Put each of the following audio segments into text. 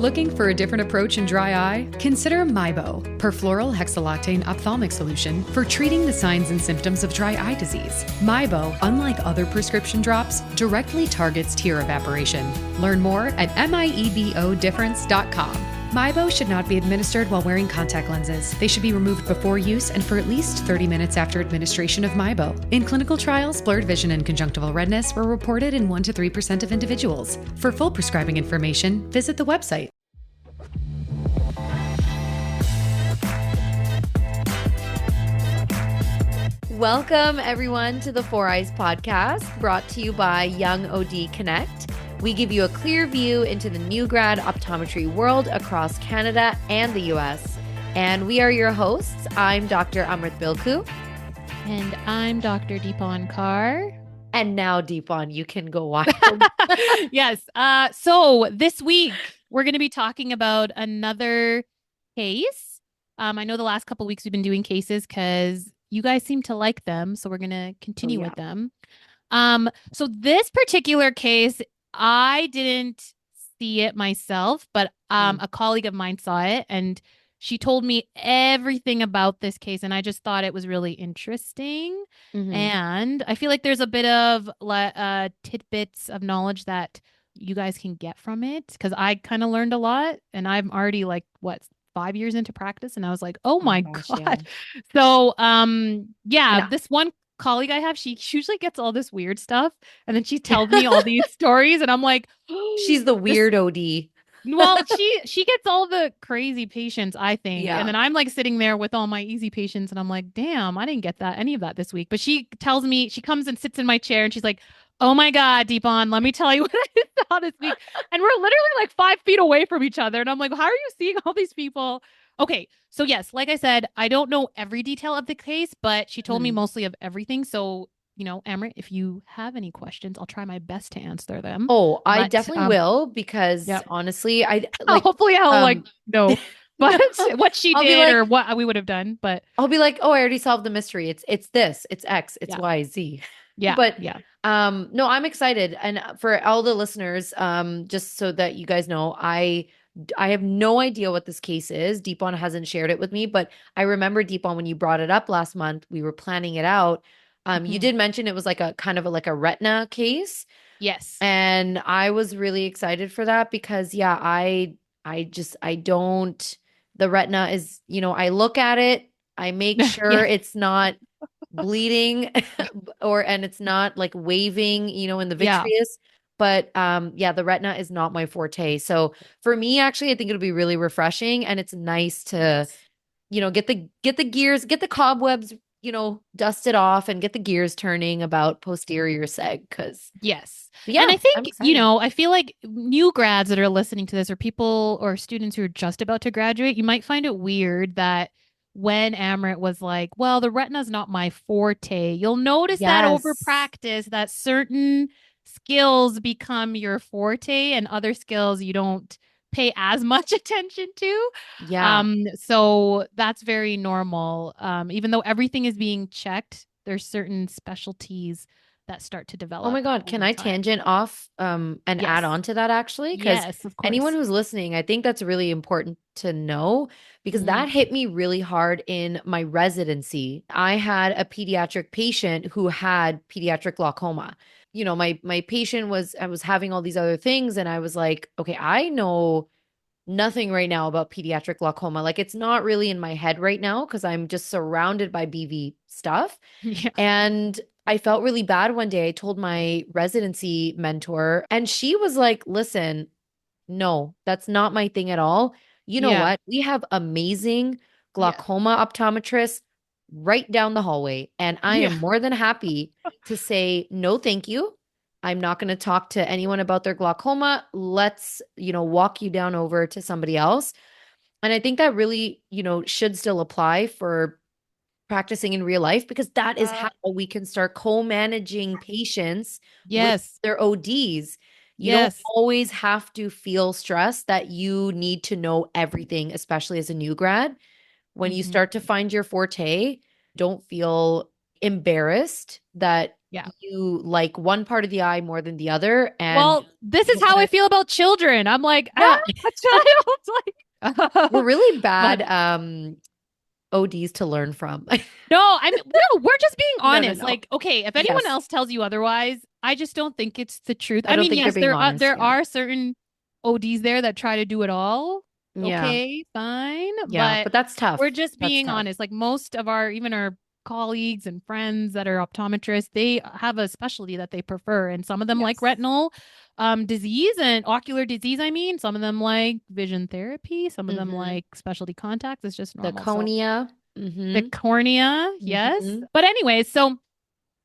Looking for a different approach in dry eye? Consider MIBO, perfluoral hexaloctane ophthalmic solution for treating the signs and symptoms of dry eye disease. MIBO, unlike other prescription drops, directly targets tear evaporation. Learn more at miebodifference.com. MIBO should not be administered while wearing contact lenses. They should be removed before use and for at least 30 minutes after administration of MIBO. In clinical trials, blurred vision and conjunctival redness were reported in 1 to 3% of individuals. For full prescribing information, visit the website. Welcome, everyone, to the Four Eyes podcast, brought to you by Young OD Connect. We give you a clear view into the new grad optometry world across Canada and the US. And we are your hosts. I'm Dr. Amrit Bilku. And I'm Dr. Deepan Kaur. And now, Deepan, you can go wild. Yes. So this week, we're going to be talking about another case. I know the last couple of weeks we've been doing cases because you guys seem to like them. So we're going to continue with them. So this particular case, I didn't see it myself, but a colleague of mine saw it and she told me everything about this case. And I just thought it was really interesting. Mm-hmm. And I feel like there's a bit of tidbits of knowledge that you guys can get from it because I kind of learned a lot and I'm already 5 years into practice. And I was like, oh my gosh. Yeah. So, this one colleague I have, she usually gets all this weird stuff and then she tells me all these stories and I'm like, she's the weird OD. Well, she gets all the crazy patients, I think. Yeah. And then I'm like sitting there with all my easy patients and I'm like, damn, I didn't get any of that this week. But she tells me, she comes and sits in my chair and she's like, oh my God, Deepan, let me tell you what I saw this week. And we're literally 5 feet away from each other. And I'm like, how are you seeing all these people? Okay. So yes, like I said, I don't know every detail of the case, but she told me mostly of everything. So, Amrit, if you have any questions, I'll try my best to answer them. Oh, I definitely will because honestly, hopefully I'll know but what she did or what we would have done. But I'll be like, oh, I already solved the mystery. It's this, it's X, it's Y, Z. Yeah. But no, I'm excited. And for all the listeners, just so that you guys know, I have no idea what this case is. Deepan hasn't shared it with me, but I remember, Deepan, when you brought it up last month, we were planning it out. You did mention it was like a kind of like a retina case. Yes. And I was really excited for that because the retina is, I look at it, I make sure it's not bleeding and it's not like waving, in the vitreous. But the retina is not my forte. So for me, actually, I think it'll be really refreshing and it's nice to, get the gears, get the cobwebs, dusted off and get the gears turning about posterior seg. Yes. Yeah. And I think, I feel like new grads that are listening to this or people or students who are just about to graduate, you might find it weird that when Amrit was like, well, the retina is not my forte, you'll notice that over practice that certain skills become your forte and other skills you don't pay as much attention to. Yeah. So that's very normal. Even though everything is being checked, there's certain specialties that start to develop. Oh my God. Can I tangent off and add on to that actually? Because anyone who's listening, I think that's really important to know because that hit me really hard in my residency. I had a pediatric patient who had pediatric glaucoma. My patient was having all these other things and I was like, okay, I know nothing right now about pediatric glaucoma. Like it's not really in my head right now because I'm just surrounded by BV stuff. Yeah. And I felt really bad one day. I told my residency mentor and she was like, listen, no, that's not my thing at all. You know what? We have amazing glaucoma optometrists right down the hallway. And I am more than happy to say, no, thank you. I'm not going to talk to anyone about their glaucoma. Let's, walk you down over to somebody else. And I think that really, should still apply for practicing in real life because that is how we can start co-managing patients with their ODs. You don't always have to feel stressed that you need to know everything, especially as a new grad. When you start to find your forte, don't feel embarrassed that you like one part of the eye more than the other. And well, this is how I feel about children. I'm like, yeah. a child. Like, we're really bad ODs to learn from. no, we're just being honest. No. Like, okay, if anyone Yes. else tells you otherwise, I just don't think it's the truth. I don't think yes, they're being honest. there are certain ODs there that try to do it all. Yeah. Okay, fine. Yeah, but that's tough. We're just That's being tough. honest. Like most of even our colleagues and friends that are optometrists, they have a specialty that they prefer. And some of them like retinal disease and ocular disease. I mean, some of them like vision therapy. Some of them like specialty contacts. It's just normal. The cornea. The cornea. Yes. But anyways, so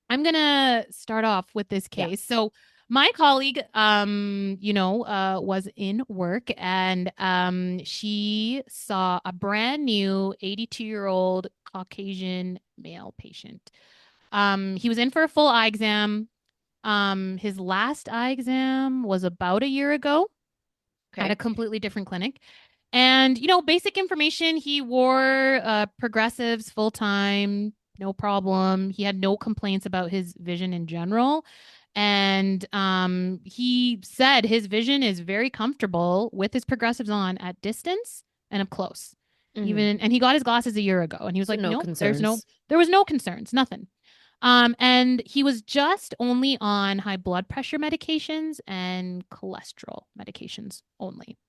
I'm going to start off with this case. Yeah. So my colleague, was in work and she saw a brand new 82-year-old Caucasian male patient. He was in for a full eye exam. His last eye exam was about a year ago at a completely different clinic. And, basic information, he wore progressives full time, no problem. He had no complaints about his vision in general. And he said his vision is very comfortable with his progressives on at distance and up close. And he got his glasses a year ago and he was like, no, there was no concerns, nothing. And he was just only on high blood pressure medications and cholesterol medications only.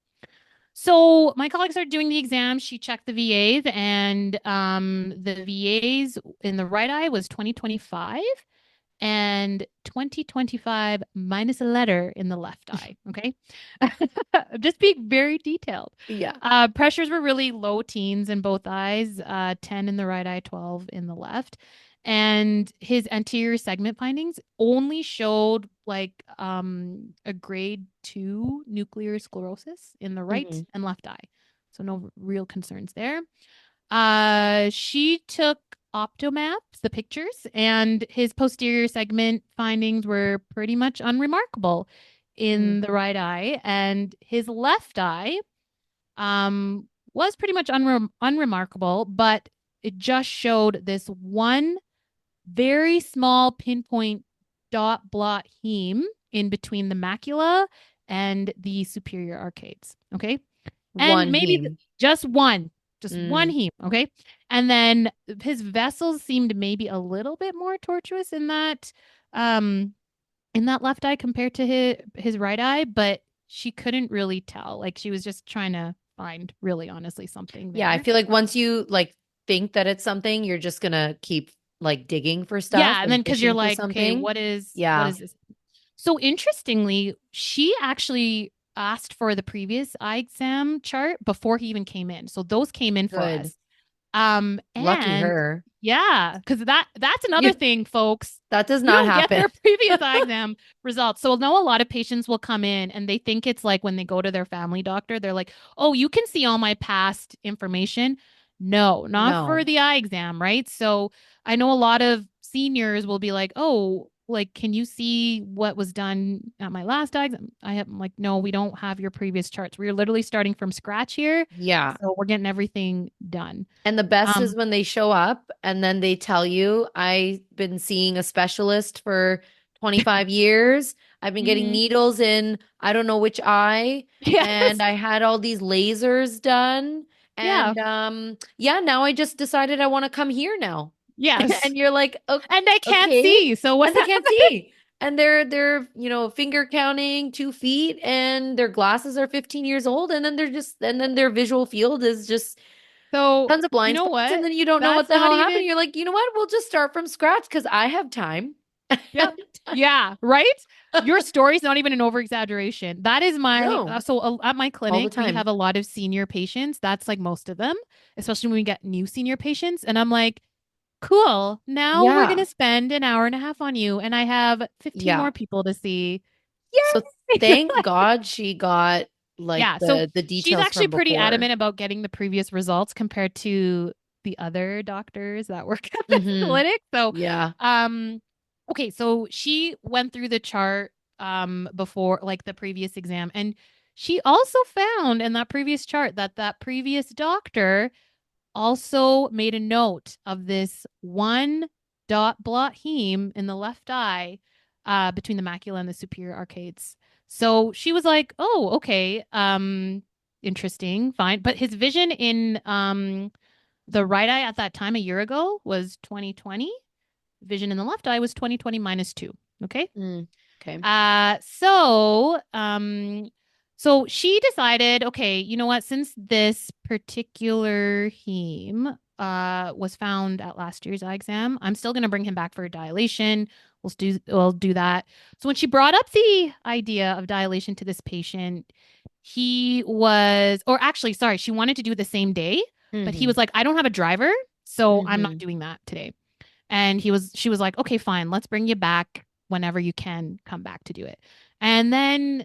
So my colleague started doing the exam. She checked the VAs, and the VAs in the right eye was 2025 and 2025 minus a letter in the left eye. Okay. Just being very detailed. Yeah. Pressures were really low teens in both eyes, 10 in the right eye, 12 in the left. And his anterior segment findings only showed like a grade 2 nuclear sclerosis in the right and left eye. So no real concerns there. She took optomaps, the pictures, and his posterior segment findings were pretty much unremarkable in the right eye. And his left eye was pretty much unremarkable, but it just showed this one very small pinpoint dot blot heme in between the macula and the superior arcades. Okay. And one maybe heme. Just one heme. Okay. And then his vessels seemed maybe a little bit more tortuous in that left eye compared to his right eye, but she couldn't really tell. Like she was just trying to find really honestly something there. Yeah. I feel like once you like think that it's something, you're just going to keep like digging for stuff. Yeah. And then because you're like, okay, what is this? So interestingly, she actually asked for the previous eye exam chart before he even came in. So those came in for us. Lucky her. Yeah, because that's another thing, folks. That does not happen. Get their previous eye exam results. So I know a lot of patients will come in and they think it's like when they go to their family doctor, they're like, oh, you can see all my past information. No, not for the eye exam, right? So I know a lot of seniors will be like, oh, like, can you see what was done at my last eye exam? I'm like, no, we don't have your previous charts. We're literally starting from scratch here. Yeah. So we're getting everything done. And the best is when they show up and then they tell you, I've been seeing a specialist for 25 years. I've been getting needles in, I don't know which eye. Yes. And I had all these lasers done. And now I just decided I want to come here now. Yes. And you're like, okay. And I can't see. So what? They can't see. And they're finger counting 2 feet and their glasses are 15 years old. And then then their visual field is just tons of blind spots. And then you don't know what the hell happened. You're like, you know what? We'll just start from scratch because I have time. Yeah. Yeah. Right. Your story's not even an over exaggeration. That is my, so at my clinic, we have a lot of senior patients. That's like most of them, especially when we get new senior patients. And I'm like, cool. Now we're going to spend an hour and a half on you. And I have 15 more people to see. Yay! So thank God she got the details. She's actually pretty adamant about getting the previous results compared to the other doctors that work at the clinic. So, okay. So she went through the chart before like the previous exam. And she also found in that previous chart that previous doctor also made a note of this one dot blot heme in the left eye, between the macula and the superior arcades. So she was like, "Oh, okay, interesting, fine." But his vision in the right eye at that time a year ago was 20/20. Vision in the left eye was 20/20 minus 2. Okay. Okay. So she decided, okay, you know what? Since this particular heme was found at last year's eye exam, I'm still going to bring him back for a dilation. We'll do that. So when she brought up the idea of dilation to this patient, he was, or actually, sorry, she wanted to do it the same day, but he was like, I don't have a driver, so I'm not doing that today. And she was like, okay, fine, let's bring you back whenever you can come back to do it. And then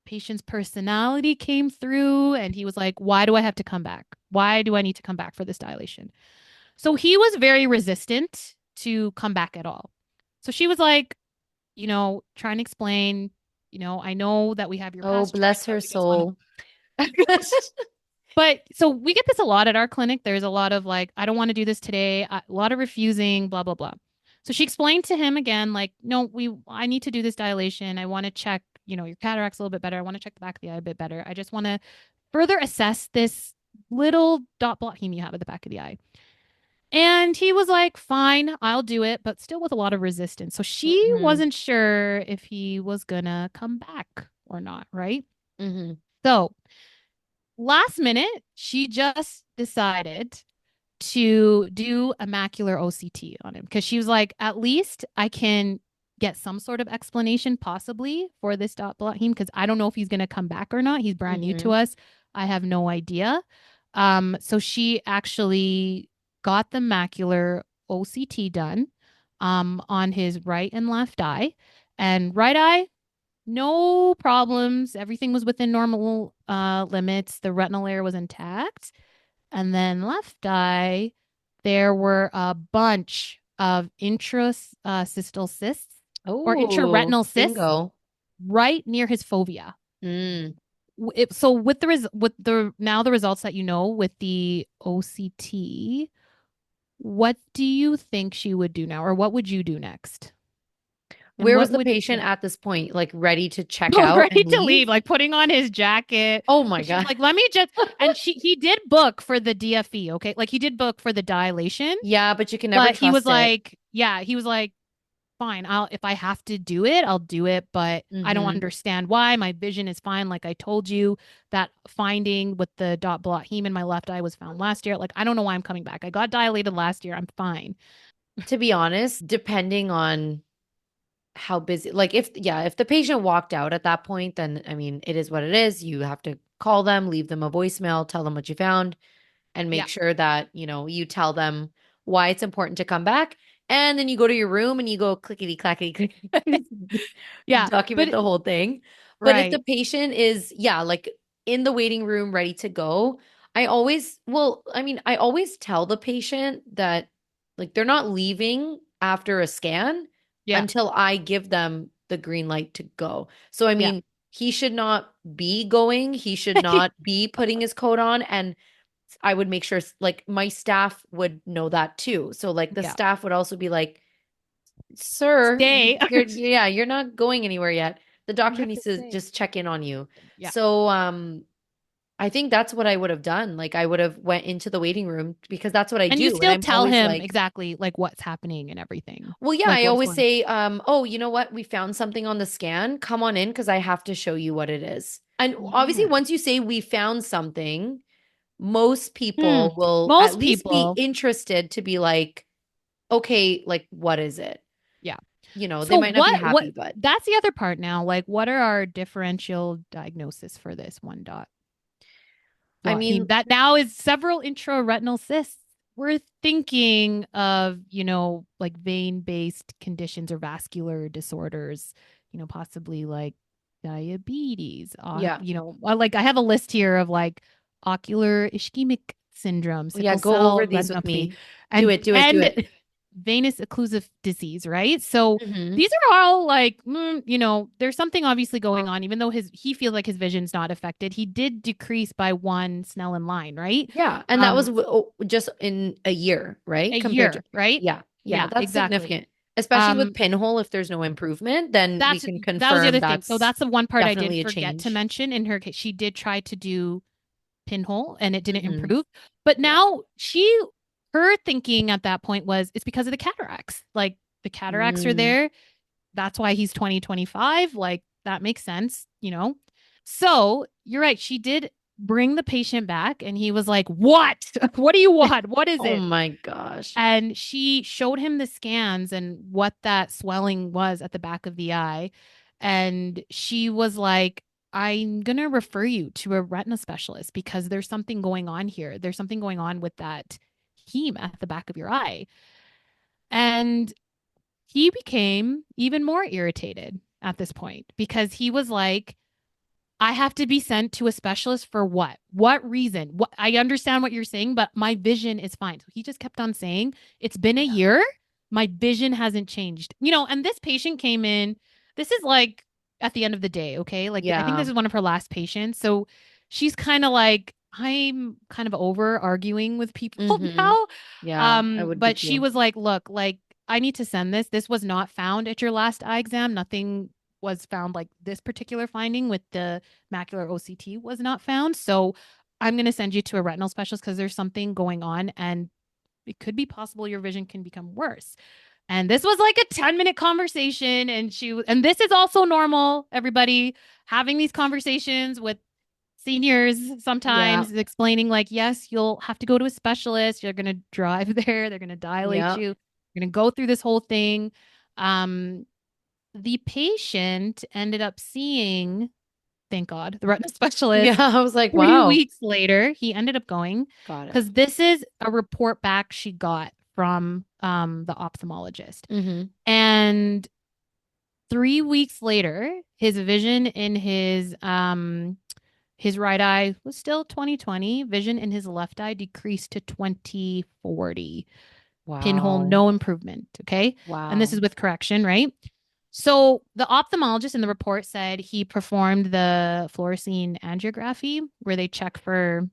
patient's personality came through and he was like, why do I have to come back? Why do I need to come back for this dilation? So he was very resistant to come back at all. So she was like, trying to explain, I know that we have your Oh, bless her soul. But so we get this a lot at our clinic. There's a lot of like, I don't want to do this today. A lot of refusing, blah, blah, blah. So she explained to him again, like, no, I need to do this dilation. I want to check, your cataracts a little bit better. I want to check the back of the eye a bit better. I just want to further assess this little dot blot heme you have at the back of the eye. And he was like, fine, I'll do it, but still with a lot of resistance. So she wasn't sure if he was going to come back or not, right? So last minute, she just decided to do a macular OCT on him because she was like, at least I can get some sort of explanation possibly for this dot blot heme because I don't know if he's going to come back or not. He's brand new to us. I have no idea. So she actually got the macular OCT done on his right and left eye. And right eye, no problems. Everything was within normal limits. The retinal layer was intact. And then left eye, there were a bunch of intracystal cysts or intraretinal cysts right near his fovea. So with the results that with the OCT, what do you think she would do now, or what would you do next? And where was the patient at this point? Like ready to check out, ready to leave, like putting on his jacket. Oh my God. Like, let me just, and he did book for the DFE. Okay. Like he did book for the dilation. Yeah. But you can never trust he was it. like, he was like, fine, if I have to do it, I'll do it. But I don't understand why. My vision is fine. Like I told you, that finding with the dot blot heme in my left eye was found last year. Like, I don't know why I'm coming back. I got dilated last year. I'm fine. To be honest, depending on how busy, like if the patient walked out at that point, then I mean, it is what it is. You have to call them, leave them a voicemail, tell them what you found, and make sure that, you tell them why it's important to come back. And then you go to your room and you go clickety clackety clickety. Document the whole thing. But if the patient is, like in the waiting room, ready to go, I always tell the patient that like they're not leaving after a scan until I give them the green light to go. So, I mean, he should not be going. He should not be putting his coat on. And I would make sure like my staff would know that too. So like the staff would also be like, sir, stay. You're not going anywhere yet. The doctor needs to just check in on you. So, I think that's what I would have done. Like I would have went into the waiting room because that's what I do. And you still tell him exactly like what's happening and everything. Well, yeah, I always say, oh, you know what? We found something on the scan. Come on in because I have to show you what it is. And obviously, once you say we found something, most people will at least be interested to be like, okay, like what is it? Yeah. So they might not be happy, but that's the other part now. Like, what are our differential diagnosis for this one dot? I mean, that now is several intraretinal cysts. We're thinking of, like vein-based conditions or vascular disorders, possibly like diabetes. Like I have a list here of like ocular ischemic syndrome, sickle go cell over these with me. And, do it. Venous occlusive disease, right? So these are all like, there's something obviously going on, even though he feels like his vision's not affected. He did decrease by 1 Snellen line, right? Yeah. And that was just in a year, right? Right? Yeah. Yeah, that's exactly. significant. Especially with pinhole, if there's no improvement, then we can confirm that was the other thing. So that's the one part I did forget to change. mention in her case. She did try to do pinhole and it didn't Mhm. improve. But now her thinking at that point was it's because of the cataracts. Like the cataracts are there. That's why he's 2025. Like that makes sense, you know? So you're right. She did bring the patient back and he was like, what? What do you want? What is Oh it? my gosh. And she showed him the scans and what that swelling was at the back of the eye. And she was like, I'm going to refer you to a retina specialist because there's something going on here. There's something going on with that heme at the back of your eye. And he became even more irritated at this point because he was like, I have to be sent to a specialist for what? What reason? What I understand what you're saying, but my vision is fine. So he just kept on saying, it's been a year. My vision hasn't changed. You know, and this patient came in. This is like at the end of the day, okay? Like I think this is one of her last patients. So she's kind of like, I'm kind of over arguing with people now. Yeah, I would but she was like, look, like I need to send this. This was not found at your last eye exam. Nothing was found like this particular finding with the macular OCT was not found. So I'm going to send you to a retinal specialist because there's something going on and it could be possible your vision can become worse. And this was like a 10-minute conversation. And this is also normal, everybody having these conversations with seniors sometimes explaining like, yes, you'll have to go to a specialist. You're going to drive there. They're going to dilate you. You're going to go through this whole thing. The patient ended up seeing, thank God, the retina specialist. Yeah, I was like, 3 weeks later, he ended up going. Got it. Because this is a report back she got from the ophthalmologist. And 3 weeks later, his vision in his right eye was still 20/20. Vision in his left eye decreased to 20/40. Wow. Pinhole, no improvement. Okay. Wow. And this is with correction, right? So the ophthalmologist in the report said he performed the fluorescein angiography where they check for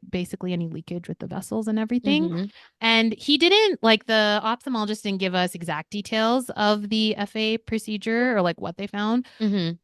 basically any leakage with the vessels and everything. And he didn't, like the ophthalmologist didn't give us exact details of the FA procedure or like what they found.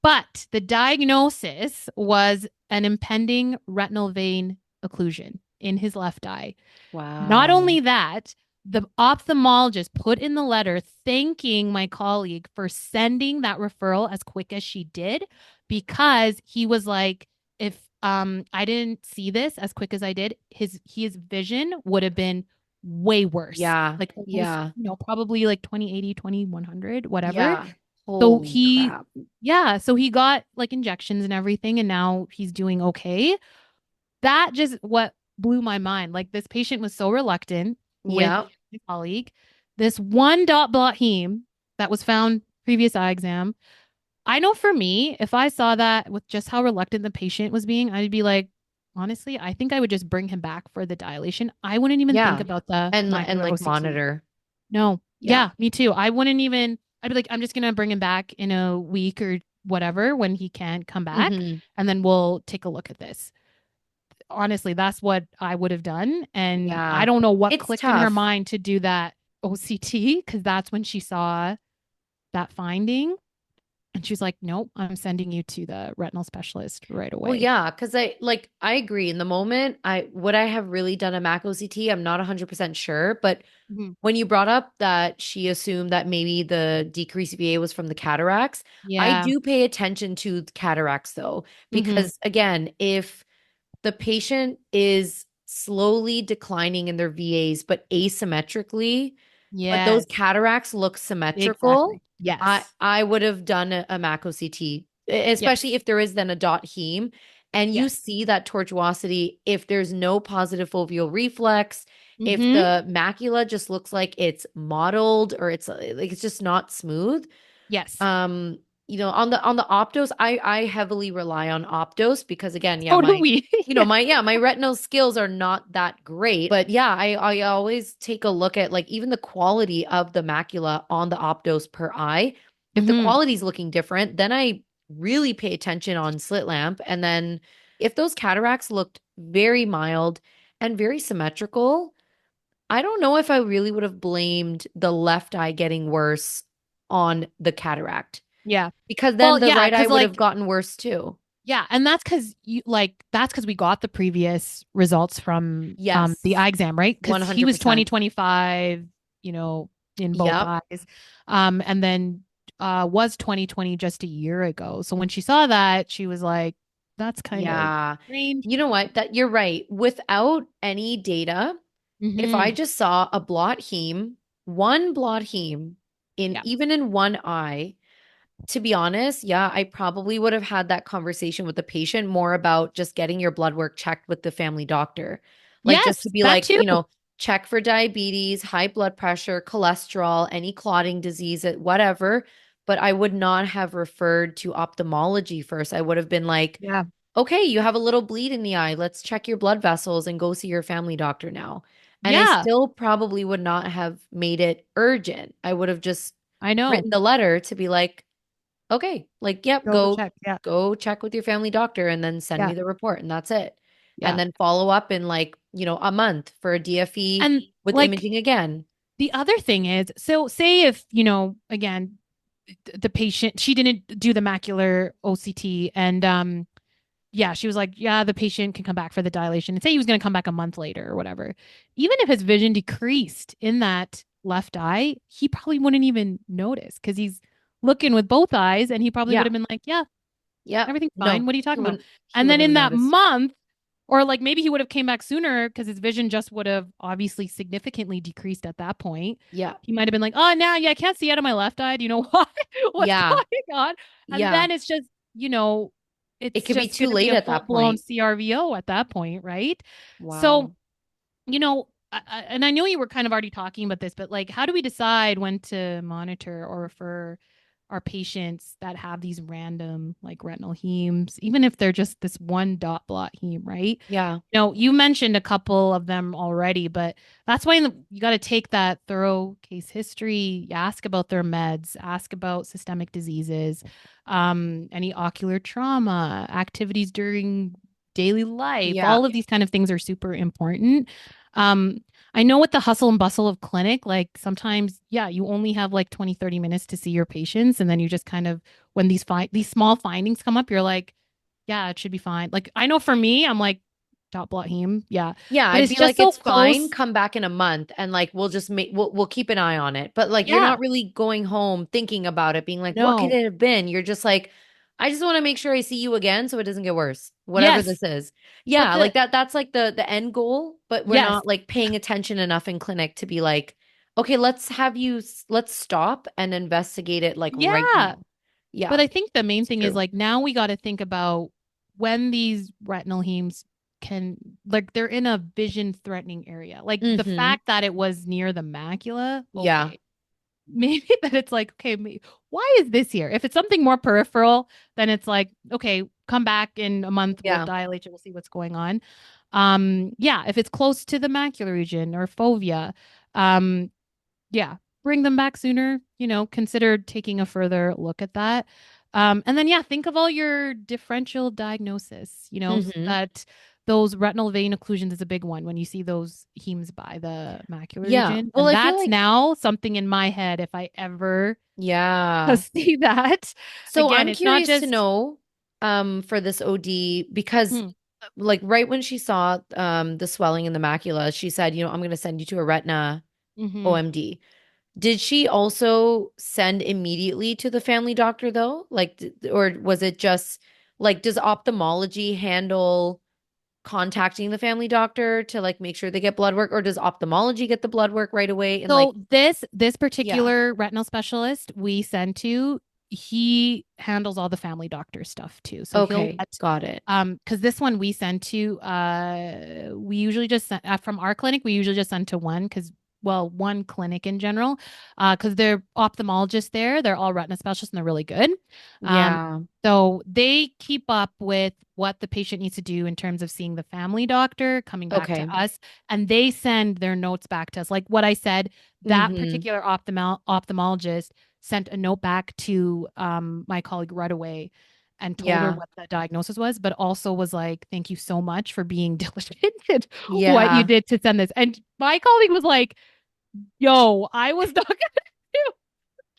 But the diagnosis was an impending retinal vein occlusion in his left eye. Wow. Not only that, the ophthalmologist put in the letter thanking my colleague for sending that referral as quick as she did because he was like, if I didn't see this as quick as I did, his vision would have been way worse. Yeah. Like almost, probably like 20/80, 20/100, whatever. Yeah. So so he got like injections and everything and now he's doing okay. That just what blew my mind. Like this patient was so reluctant with my colleague. This one dot blot heme that was found previous eye exam. I know for me, if I saw that with just how reluctant the patient was being, I'd be like, honestly, I think I would just bring him back for the dilation. I wouldn't even think about the and like OCT. monitor. No. Yeah, me too. I wouldn't even, I'd be like, I'm just going to bring him back in a week or whatever when he can come back. And then we'll take a look at this. Honestly, that's what I would have done. And I don't know what clicked in her mind to do that OCT because that's when she saw that finding. And she's like, nope, I'm sending you to the retinal specialist right away. Well, yeah, because I agree. In the moment, would I have really done a MAC OCT? I'm not 100% sure. But when you brought up that she assumed that maybe the decreased VA was from the cataracts, I do pay attention to cataracts though. Because again, if the patient is slowly declining in their VAs, but asymmetrically, but those cataracts look symmetrical. Yes. I would have done a MAC OCT, especially if there is then a dot heme and you see that tortuosity. If there's no positive foveal reflex, if the macula just looks like it's mottled or it's like it's just not smooth. Yes. You know, on the optos, I heavily rely on optos because again, do we. you know, my retinal skills are not that great. But yeah, I always take a look at like even the quality of the macula on the optos per eye. If the quality is looking different, then I really pay attention on slit lamp. And then if those cataracts looked very mild and very symmetrical, I don't know if I really would have blamed the left eye getting worse on the cataract, Yeah. because then Well, the yeah, right eye because would have like, gotten worse too. yeah, and that's because we got the previous results from the Yes, eye exam, right? Because he was 100%. 2025, you know, in both Yep. eyes. And then was 2020 just a year ago. So when she saw that, she was like, that's kind of Yeah. strange. You know what? That you're right. Without any data, if I Mm-hmm. just saw a blot heme, one blot heme in Yeah. even in one eye, to be honest, yeah, I probably would have had that conversation with the patient more about just getting your blood work checked with the family doctor. Like just to Yes, be that like, too. check for diabetes, high blood pressure, cholesterol, any clotting disease, whatever. But I would not have referred to ophthalmology first. I would have been like, Yeah. okay, you have a little bleed in the eye. Let's check your blood vessels and go see your family doctor now. And I Yeah, still probably would not have made it urgent. I would have just I know. written the letter to be like, okay, like, yep, Go go check. Yeah. go check with your family doctor and then send Yeah. me the report and that's it. And Yeah. then follow up in like, a month for a DFE And with like imaging again. the other thing is, so say if, again, the patient, she didn't do the macular OCT and yeah, she was like, yeah, the patient can come back for the dilation and say he was going to come back a month later or whatever. Even if his vision decreased in that left eye, he probably wouldn't even notice because he's looking with both eyes and he probably would Yeah. have been like, yeah, Yeah. everything's fine. No, What are you he talking about? wouldn't he And then wouldn't in have that noticed. month, or like maybe he would have came back sooner because his vision just would have obviously significantly decreased at that point. Yeah. He might have been like, oh, now, yeah, I can't see out of my left eye. Do you know why? What's Yeah. going on? And Yeah. then you know, It it's could be just too going to be late a at full that blown point. CRVO at that point, right? So, Wow. and I know you were kind of already talking about this, but like, how do we decide when to monitor or refer our patients that have these random like retinal hemes, even if they're just this one dot blot heme, right? Yeah. You mentioned a couple of them already, but that's why you got to take that thorough case history. You ask about their meds, ask about systemic diseases, any ocular trauma, activities during daily life. Yeah. All of these kind of things are super important. Um, I know with the hustle and bustle of clinic, like sometimes, yeah, you only have like 20, 30 minutes to see your patients. And then you just kind of, when these small findings come up, you're like, yeah, it should be fine. Like I know for me, I'm like, dot blot heme. Yeah. Yeah, But I'd it's be just like, so it's fine. close. Come back in a month and like we'll keep an eye on it. But like you're Yeah. not really going home thinking about it, being like, what could No. it have been? You're just like, I just want to make sure I see you again so it doesn't get worse. Whatever Yes. this is. But Yeah, like that's like the end goal, but we're yes. not like paying attention enough in clinic to be like, okay, let's stop and investigate it like right Yeah. now. Yeah, But I think the main it's thing is true. like now we got to think about when these retinal hemes can, like, they're in a vision threatening area. Like the Mm-hmm. fact that it was near the macula, Yeah. okay. Maybe that it's like, okay, why is this here? If it's something more peripheral, then it's like, okay, come back in a month, we'll Yeah. dilate it, we'll see what's going on. Yeah, if it's close to the macular region or fovea, um, yeah, bring them back sooner, consider taking a further look at that. And then, yeah, think of all your differential diagnosis, Mm-hmm. that those retinal vein occlusions is a big one when you see those hemes by the macular Yeah. region. Well, And I feel that's like, now something in my head if I ever yeah. see that. So Again, I'm it's not curious to just, know for this OD because hmm, like right when she saw the swelling in the macula, she said, I'm going to send you to a retina hmm. OMD. Did she also send immediately to the family doctor though? Like or was it just like does ophthalmology handle contacting the family doctor to like make sure they get blood work or does ophthalmology get the blood work right away and like So this yeah. particular retinal specialist we send to, he handles all the family doctor stuff too. So he'll Okay, let got it. because this one we send to we usually just send, from our clinic we usually just send to one because, well, one clinic in general, because they're ophthalmologists there, they're all retina specialists and they're really good. um Yeah. so they keep up with what the patient needs to do in terms of seeing the family doctor, coming back to Okay. us, and they send their notes back to us. Like what I said, that Mhm. particular ophthalmologist sent a note back to my colleague right away. and told her Yeah. what the diagnosis was, but also was like, thank you so much for being diligent in what you Yeah. did to send this. And my colleague was like, yo, I was not going to do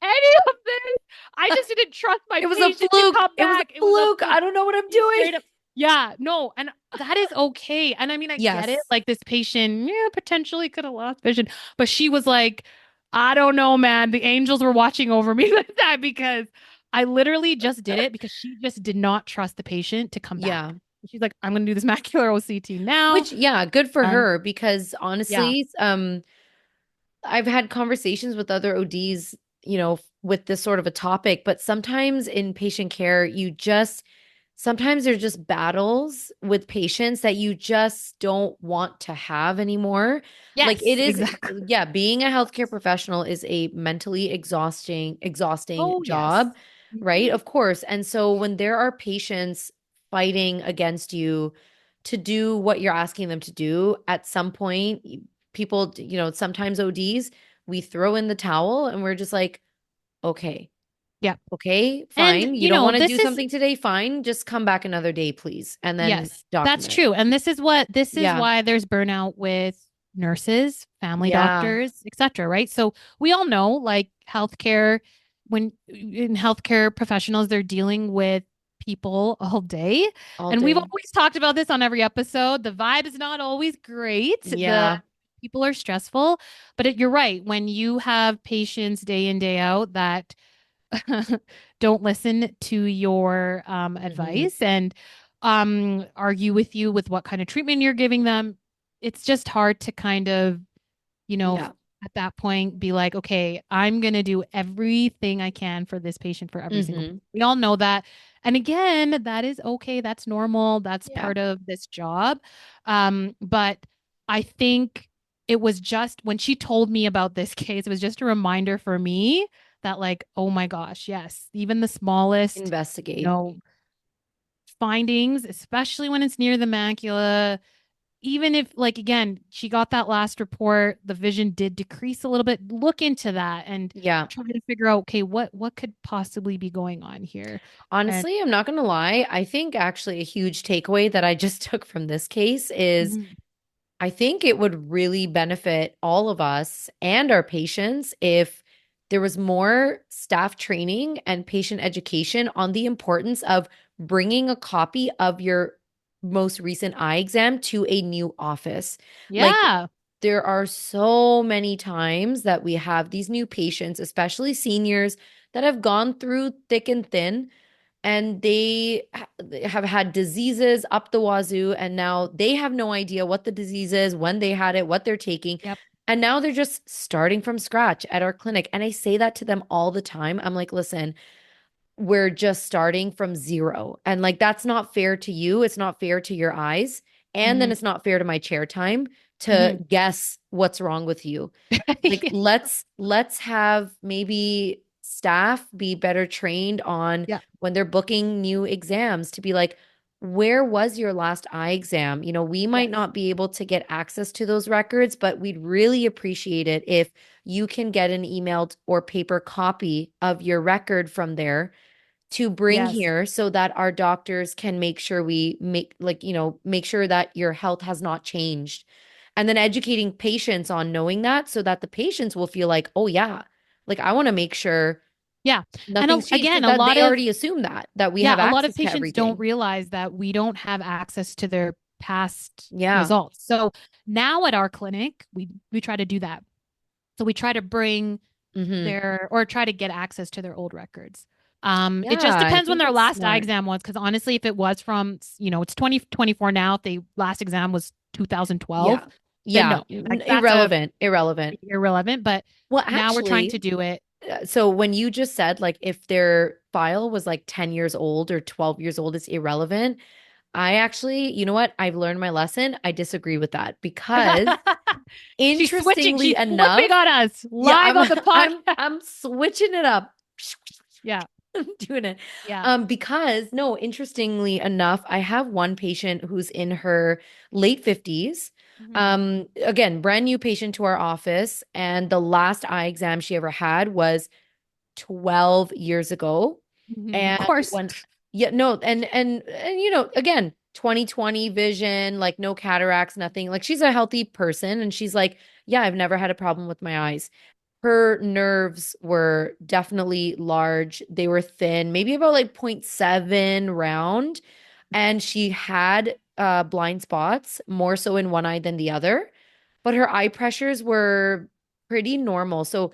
any of this. I just didn't trust my It was a patient to fluke. come It was a back. It was a fluke. fluke. I don't know what I'm She doing. straight up, yeah, no, and that is okay. And I mean, I get it. Yes. Like this patient, yeah, potentially could have lost vision, but she was like, I don't know, man. The angels were watching over me with that because I literally just did it because she just did not trust the patient to come Yeah. back. She's like, I'm going to do this macular OCT now. Which, yeah, good for Um, her because yeah. honestly, I've had conversations with other ODs, with this sort of a topic, but sometimes in patient care, sometimes there's just battles with patients that you just don't want to have anymore. Like it Yes, is, exactly. yeah, being a healthcare professional is a mentally exhausting Oh, yes. job, right? Mhm. Of course. And so when there are patients fighting against you to do what you're asking them to do, at some point, people, sometimes ODs, we throw in the towel and we're just like, okay, Yeah. okay, And, fine. You don't want to do this is, something today? Fine. Just come back another day, please. And then yes, that's document it. true. And this is Yeah. why there's burnout with nurses, family Yeah. doctors, etc. Right. So we all know like healthcare, when in healthcare professionals, they're dealing with people all day. All And we've day. always talked about this on every episode. The vibe is not always great. The Yeah. people are stressful, but you're right. When you have patients day in, day out that don't listen to your Hmm. advice and argue with you with what kind of treatment you're giving them. It's just hard to kind of, you know, Yeah. at that point be like, okay, I'm going to do everything I can for this patient for every single. Hmm. We all know that. And again, that is okay. That's normal. That's Yeah. part of this job. But I think it was just when she told me about this case, it was just a reminder for me that like, oh my gosh, yes, even the smallest, you Investigate. know, findings, especially when it's near the macula, even if like again, she got that last report, the vision did decrease a little bit, look into that and Yeah. try to figure out, okay, what could possibly be going on here? And Honestly, I'm not going to lie. I think actually a huge takeaway that I just took from this case is mhm, I think it would really benefit all of us and our patients if there was more staff training and patient education on the importance of bringing a copy of your most recent eye exam to a new office. Like, yeah. there are so many times that we have these new patients, especially seniors, that have gone through thick and thin and they have had diseases up the wazoo and now they have no idea what the disease is, when they had it, what they're taking. Yep. And now they're just starting from scratch at our clinic. And I say that to them all the time. I'm like, listen, we're just starting from zero. And like, that's not fair to you. It's not fair to your eyes. And then Hmm. it's not fair to my chair time to Hmm. guess what's wrong with you. Like, let's have maybe staff be better trained on Yeah. when they're booking new exams to be like, where was your last eye exam? We might Yes. not be able to get access to those records, but we'd really appreciate it if you can get an emailed or paper copy of your record from there to bring Yes. here so that our doctors can make sure we make sure that your health has not changed. And then educating patients on knowing that so that the patients will feel like, oh yeah, like I want to make sure Yeah. And nothing's changed again, because a that lot they of already assume that we yeah, have a lot of access to patients don't everything. realize that we don't have access to their past Yeah. results. So now at our clinic, we try to do that. So we try to bring Hmm. their or try to get access to their old records. It Yeah, just I depends when think their it's last eye smart. exam was. Because honestly, if it was from, it's 2024 now, if the last exam was 2012, Yeah. then Yeah. no, like that's a Irrelevant. irrelevant. But Well, now we're trying to actually, do it. so when you just said like if their file was like 10 years old or 12 years old, it's irrelevant. I actually, you know what? I've learned my lesson. I disagree with that because She's switching. interestingly She's flipping enough, on us yeah, live on the podcast. I'm switching it up. Yeah. I'm doing it. Yeah. Because no, interestingly enough, I have one patient who's in her late 50s. Mhm. Again, brand new patient to our office, and the last eye exam she ever had was 12 years ago. Mhm. Of And course. Yeah, no, and you know, again, 20/20 vision, like no cataracts, nothing. Like she's a healthy person and she's like, yeah, I've never had a problem with my eyes. Her nerves were definitely large. They were thin, maybe about like point 0.7 round, and she had blind spots, more so in one eye than the other, but her eye pressures were pretty normal. So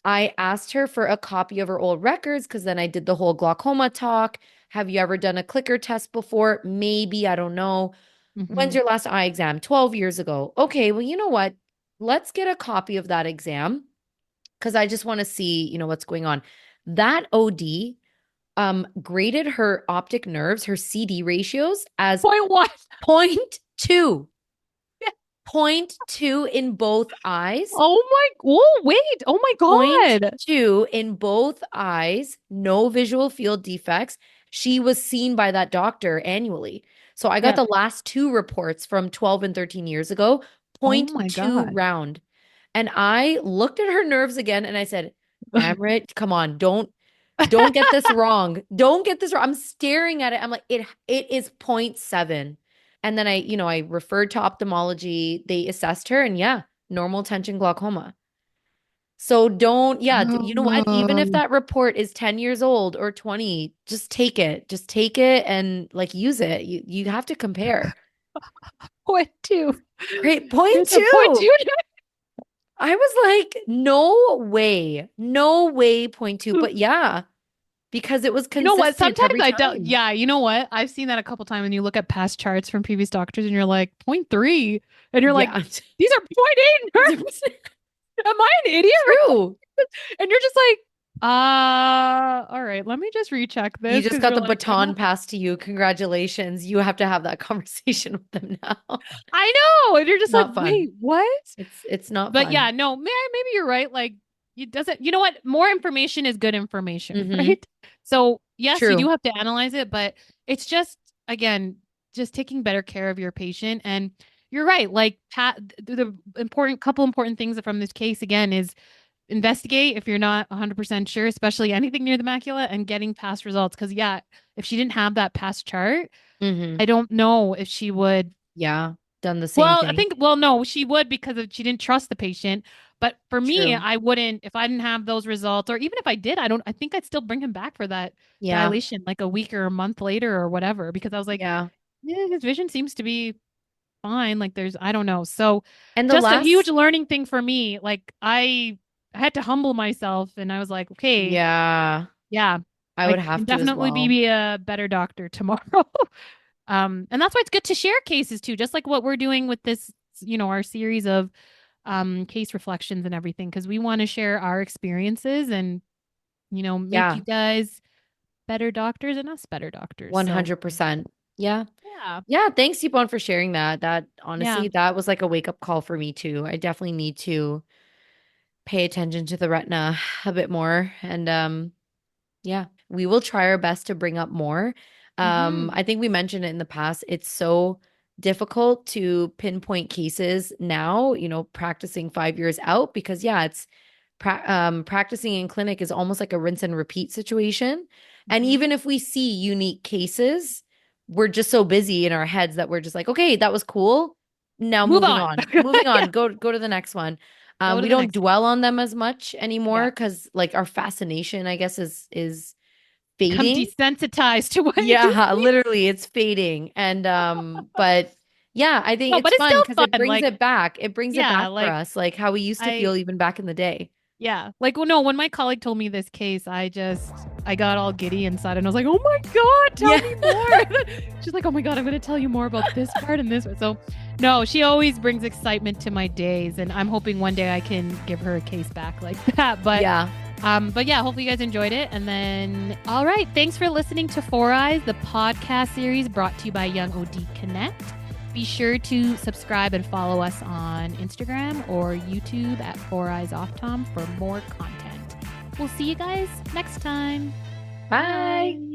I asked her for a copy of her old records because then I did the whole glaucoma talk. Have you ever done a clicker test before? Maybe, I don't know. When's your last eye exam? 12 years ago. Okay, well, you know what? Let's get a copy of that exam because I just want to see, you know, what's going on. That OD graded her optic nerves, her CD ratios as Point what? 0.2. 0.2 in both eyes. Oh, wait. Oh my God. 0.2 in both eyes, no visual field defects. She was seen by that doctor annually. So I got the last two reports from 12 and 13 years ago, Oh my 0.2 God. round. And I looked at her nerves again and I said, Amrit, come on, don't get this wrong. Don't get this wrong. I'm staring at it. I'm like, it is 0.7. And then I referred to ophthalmology. They assessed her and yeah, normal tension glaucoma. So you know what? Even if that report is 10 years old or 20, just take it. Just take it and like use it. You have to compare. 0.2. Great point It's a two. 0.2. I was like, no way. No way, 0.2. But yeah, because it was You know what? consistent Sometimes every I time. don't. Yeah, you know what? I've seen that a couple times when you look at past charts from previous doctors and you're like 0.3 and you're like, these are 0.8 nerves. Am I an idiot? True. And you're just like, all right, let me just recheck this. You just got the baton passed to you. Congratulations. You have to have that conversation with them now. I know. And you're just Not like, fun. wait, what? It's not But fun. yeah, no, maybe you're right. Like it doesn't, you know what? More information is good information, right? So yes, you do have to analyze it, but it's just, again, just taking better care of your patient. And you're right. Like the couple important things from this case again is investigate if you're not 100% sure, especially anything near the macula, and getting past results. Because yeah, if she didn't have that past chart, I don't know if she would. Yeah, done the same thing. No, she would because she didn't trust the patient. But for me, I wouldn't, if I didn't have those results, or even if I did, I think I'd still bring him back for that dilation like a week or a month later or whatever, because I was like, yeah, his vision seems to be fine. Like I don't know. So, and just a huge learning thing for me. Like I had to humble myself and I was like, okay. Yeah. I would have to definitely as well. be a better doctor tomorrow. And that's why it's good to share cases too, just like what we're doing with this, our series of case reflections and everything, because we want to share our experiences and, make you guys better doctors and us better doctors. 100%. Yeah. Thanks, Yvonne, for sharing that. That honestly, that was like a wake up call for me too. I definitely need to pay attention to the retina a bit more. And we will try our best to bring up more. I think we mentioned it in the past. It's so difficult to pinpoint cases now, practicing 5 years out, because it's practicing in clinic is almost like a rinse and repeat situation. And even if we see unique cases, we're just so busy in our heads that we're just like, okay, that was cool. Now moving on. Go to the next one. We don't dwell on them as much anymore because like our fascination, I guess, is fading. Come desensitized to what literally it's fading. And but yeah, I think it's fun because it brings it back. It brings it back for us, like how we used to feel even back in the day. Yeah. Like, well, no, when my colleague told me this case, I got all giddy inside and I was like, oh my God, tell me more. She's like, oh my God, I'm going to tell you more about this part and this. So no, she always brings excitement to my days. And I'm hoping one day I can give her a case back like that. But yeah, hopefully you guys enjoyed it. And then, all right. Thanks for listening to Four Eyes, the podcast series brought to you by Young OD Connect. Be sure to subscribe and follow us on Instagram or YouTube at 4EyesOffTom for more content. We'll see you guys next time. Bye.